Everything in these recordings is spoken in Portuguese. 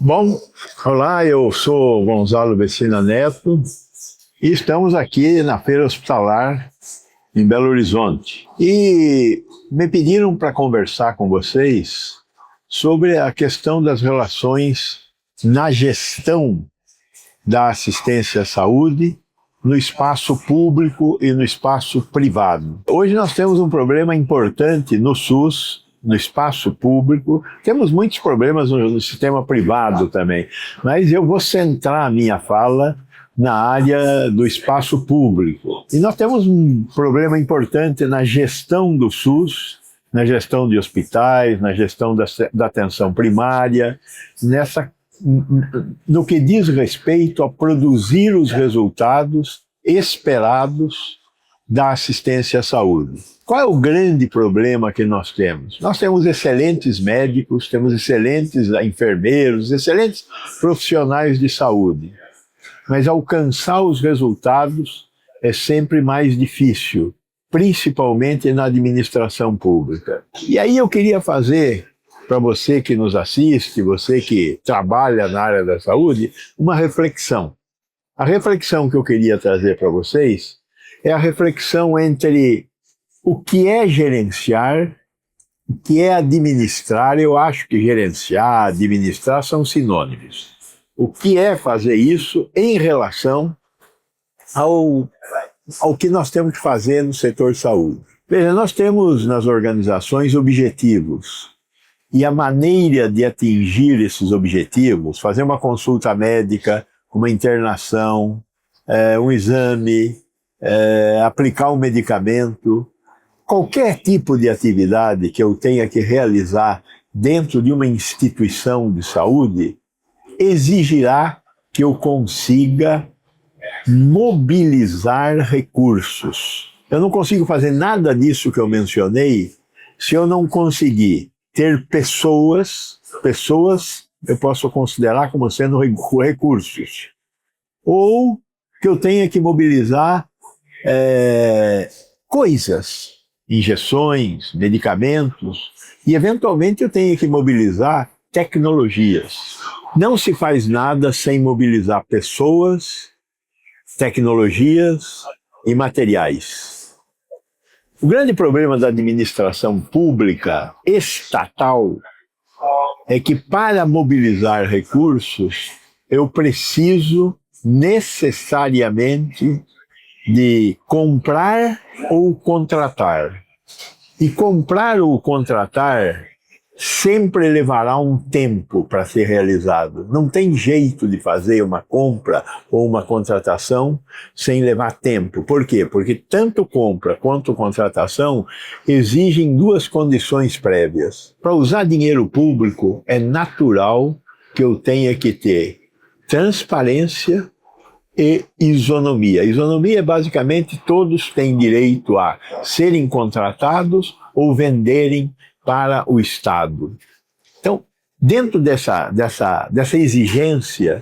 Bom, olá, eu sou Gonzalo Vecina Neto e estamos aqui na Feira Hospitalar em Belo Horizonte. E me pediram para conversar com vocês sobre a questão das relações na gestão da assistência à saúde no espaço público e no espaço privado. Hoje nós temos um problema importante no SUS, no espaço público. Temos muitos problemas no sistema privado também, mas eu vou centrar a minha fala na área do espaço público. E nós temos um problema importante na gestão do SUS, na gestão de hospitais, na gestão da atenção primária, no que diz respeito a produzir os resultados esperados da assistência à saúde. Qual é o grande problema que nós temos? Nós temos excelentes médicos, temos excelentes enfermeiros, excelentes profissionais de saúde, mas alcançar os resultados é sempre mais difícil, principalmente na administração pública. E aí eu queria fazer, para você que nos assiste, você que trabalha na área da saúde, uma reflexão. A reflexão que eu queria trazer para vocês é a reflexão entre o que é gerenciar, o que é administrar. Eu acho que gerenciar, administrar são sinônimos. O que é fazer isso em relação ao que nós temos que fazer no setor saúde. Veja, nós temos nas organizações objetivos. E a maneira de atingir esses objetivos, fazer uma consulta médica, uma internação, um exame, aplicar um medicamento, qualquer tipo de atividade que eu tenha que realizar dentro de uma instituição de saúde, exigirá que eu consiga mobilizar recursos. Eu não consigo fazer nada disso que eu mencionei se eu não conseguir ter pessoas eu posso considerar como sendo recursos. Ou que eu tenha que mobilizar coisas, injeções, medicamentos, e eventualmente eu tenho que mobilizar tecnologias. Não se faz nada sem mobilizar pessoas, tecnologias e materiais. O grande problema da administração pública estatal é que para mobilizar recursos eu preciso necessariamente de comprar ou contratar. E comprar ou contratar sempre levará um tempo para ser realizado. Não tem jeito de fazer uma compra ou uma contratação sem levar tempo. Por quê? Porque tanto compra quanto contratação exigem duas condições prévias. Para usar dinheiro público, é natural que eu tenha que ter transparência e isonomia. Isonomia é basicamente todos têm direito a serem contratados ou venderem para o Estado. Então, dentro dessa exigência,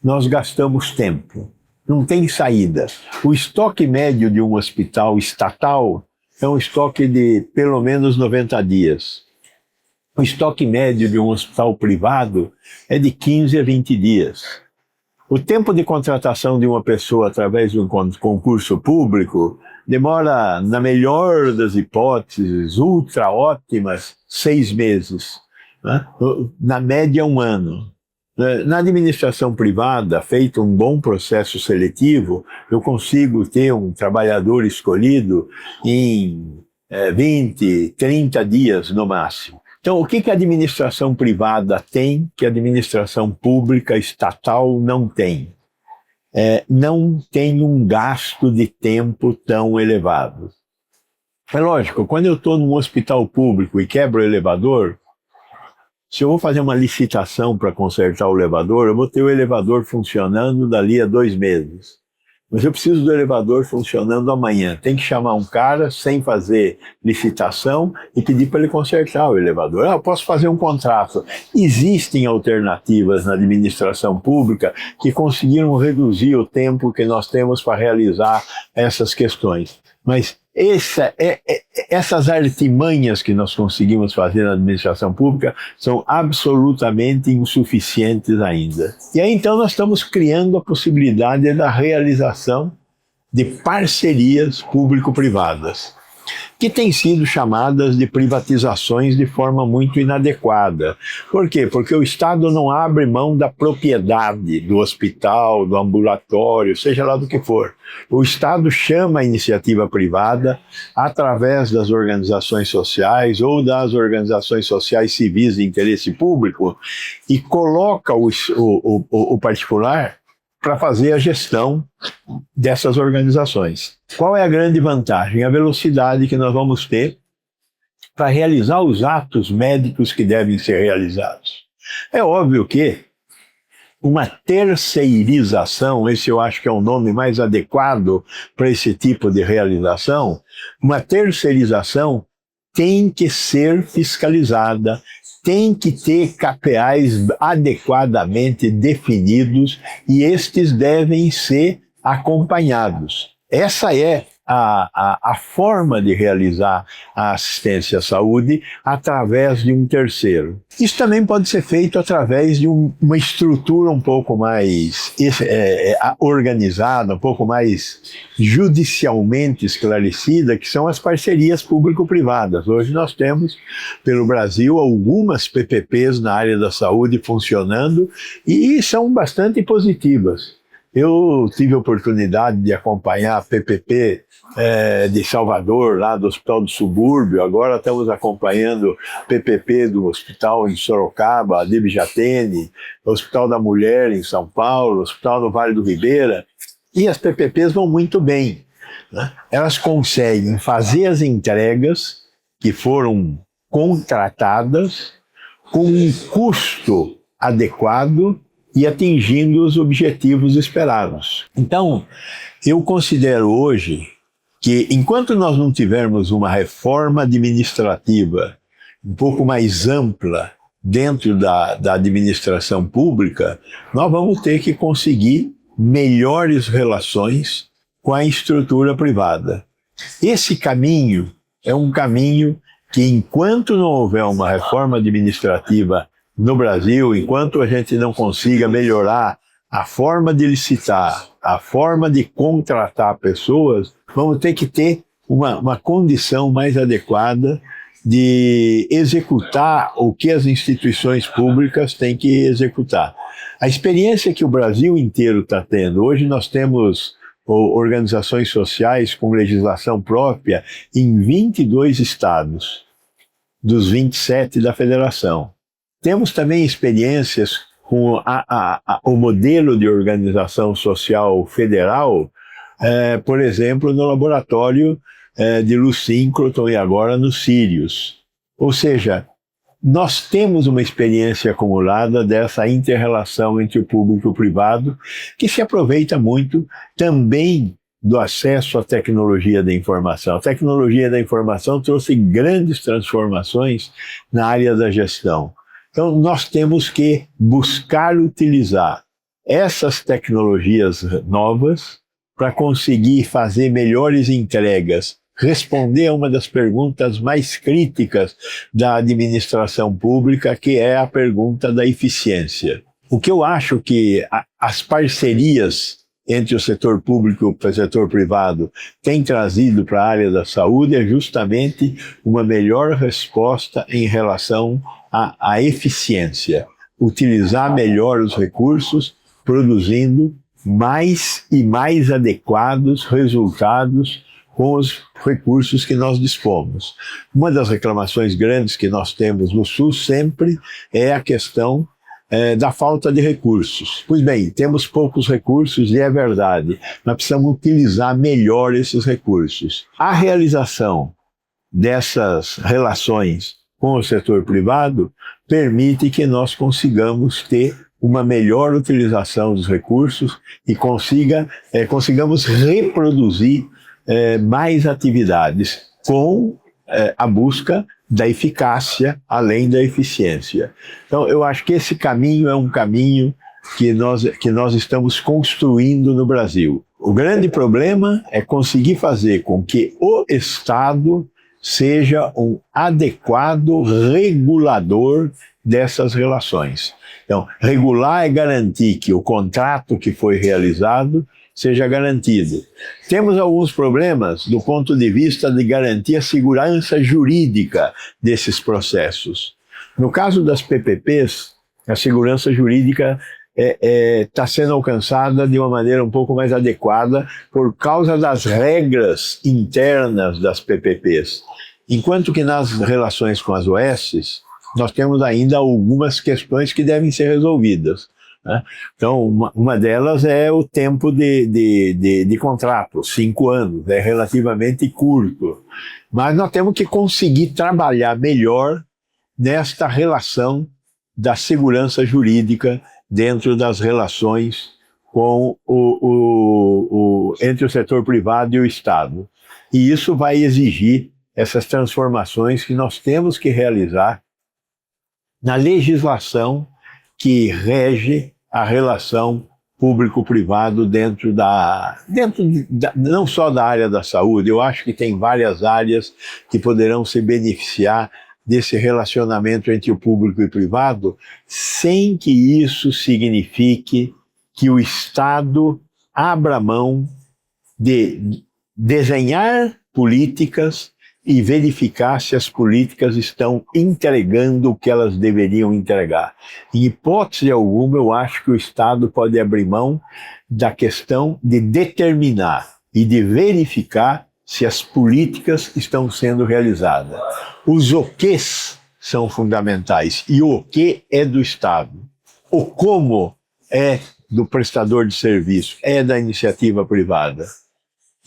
nós gastamos tempo. Não tem saída. O estoque médio de um hospital estatal é um estoque de pelo menos 90 dias. O estoque médio de um hospital privado é de 15 a 20 dias. O tempo de contratação de uma pessoa através de um concurso público demora, na melhor das hipóteses, ultra ótimas, 6 meses. Né? Na média, 1 ano. Na administração privada, feito um bom processo seletivo, eu consigo ter um trabalhador escolhido em 20, 30 dias no máximo. Então, o que a administração privada tem que a administração pública estatal não tem? Não tem um gasto de tempo tão elevado. É lógico, quando eu estou num hospital público e quebro o elevador, se eu vou fazer uma licitação para consertar o elevador, eu vou ter o elevador funcionando dali a 2 meses. Mas eu preciso do elevador funcionando amanhã. Tem que chamar um cara sem fazer licitação e pedir para ele consertar o elevador. Eu posso fazer um contrato. Existem alternativas na administração pública que conseguiram reduzir o tempo que nós temos para realizar essas questões. Mas Essas artimanhas que nós conseguimos fazer na administração pública são absolutamente insuficientes ainda. E aí então nós estamos criando a possibilidade da realização de parcerias público-privadas, que têm sido chamadas de privatizações de forma muito inadequada. Por quê? Porque o Estado não abre mão da propriedade do hospital, do ambulatório, seja lá do que for. O Estado chama a iniciativa privada através das organizações sociais ou das organizações sociais civis de interesse público e coloca o particular para fazer a gestão dessas organizações. Qual é a grande vantagem? A velocidade que nós vamos ter para realizar os atos médicos que devem ser realizados. É óbvio que uma terceirização, esse eu acho que é o nome mais adequado para esse tipo de realização, uma terceirização tem que ser fiscalizada, tem que ter KPIs adequadamente definidos e estes devem ser acompanhados. Essa é a forma de realizar a assistência à saúde através de um terceiro. Isso também pode ser feito através de uma estrutura um pouco mais organizada, um pouco mais judicialmente esclarecida, que são as parcerias público-privadas. Hoje nós temos, pelo Brasil, algumas PPPs na área da saúde funcionando e são bastante positivas. Eu tive a oportunidade de acompanhar a PPP de Salvador, lá do Hospital do Subúrbio. Agora estamos acompanhando a PPP do Hospital em Sorocaba, de Bijatene, o Hospital da Mulher em São Paulo, o Hospital no Vale do Ribeira. E as PPPs vão muito bem, né? Elas conseguem fazer as entregas que foram contratadas com um custo adequado e atingindo os objetivos esperados. Então, eu considero hoje que, enquanto nós não tivermos uma reforma administrativa um pouco mais ampla dentro da administração pública, nós vamos ter que conseguir melhores relações com a estrutura privada. Esse caminho é um caminho que, enquanto não houver uma reforma administrativa no Brasil, enquanto a gente não consiga melhorar a forma de licitar, a forma de contratar pessoas, vamos ter que ter uma condição mais adequada de executar o que as instituições públicas têm que executar. A experiência que o Brasil inteiro está tendo, hoje nós temos organizações sociais com legislação própria em 22 estados, dos 27 da federação. Temos também experiências com o modelo de organização social federal, por exemplo, no laboratório de Luz Síncroton e agora no Sirius. Ou seja, nós temos uma experiência acumulada dessa inter-relação entre o público e o privado, que se aproveita muito também do acesso à tecnologia da informação. A tecnologia da informação trouxe grandes transformações na área da gestão. Então, nós temos que buscar utilizar essas tecnologias novas para conseguir fazer melhores entregas, responder a uma das perguntas mais críticas da administração pública, que é a pergunta da eficiência. O que eu acho que as parcerias entre o setor público e o setor privado têm trazido para a área da saúde é justamente uma melhor resposta em relação à eficiência. Utilizar melhor os recursos, produzindo mais e mais adequados resultados com os recursos que nós dispomos. Uma das reclamações grandes que nós temos no SUS sempre é a questão da falta de recursos. Pois bem, temos poucos recursos e é verdade, mas precisamos utilizar melhor esses recursos. A realização dessas relações com o setor privado permite que nós consigamos ter uma melhor utilização dos recursos e consigamos reproduzir mais atividades com a busca da eficácia além da eficiência. Então, eu acho que esse caminho é um caminho que nós estamos construindo no Brasil. O grande problema é conseguir fazer com que o Estado seja um adequado regulador dessas relações. Então, regular é garantir que o contrato que foi realizado seja garantido. Temos alguns problemas do ponto de vista de garantir a segurança jurídica desses processos. No caso das PPPs, a segurança jurídica está sendo alcançada de uma maneira um pouco mais adequada por causa das regras internas das PPPs. Enquanto que nas relações com as OSs, nós temos ainda algumas questões que devem ser resolvidas, né? Então, uma delas é o tempo de contrato, 5 anos, é relativamente curto. Mas nós temos que conseguir trabalhar melhor nesta relação da segurança jurídica dentro das relações com entre o setor privado e o Estado. E isso vai exigir essas transformações que nós temos que realizar na legislação que rege a relação público-privado dentro não só da área da saúde. Eu acho que tem várias áreas que poderão se beneficiar desse relacionamento entre o público e o privado, sem que isso signifique que o Estado abra mão de desenhar políticas e verificar se as políticas estão entregando o que elas deveriam entregar. Em hipótese alguma, eu acho que o Estado pode abrir mão da questão de determinar e de verificar se as políticas estão sendo realizadas. Os oquês são fundamentais e o que é do Estado. O como é do prestador de serviço, é da iniciativa privada.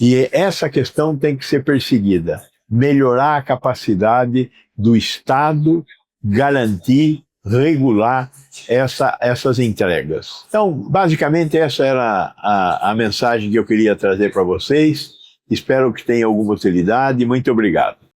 E essa questão tem que ser perseguida. Melhorar a capacidade do Estado garantir, regular essas entregas. Então, basicamente, essa era a mensagem que eu queria trazer para vocês. Espero que tenha alguma utilidade. Muito obrigado.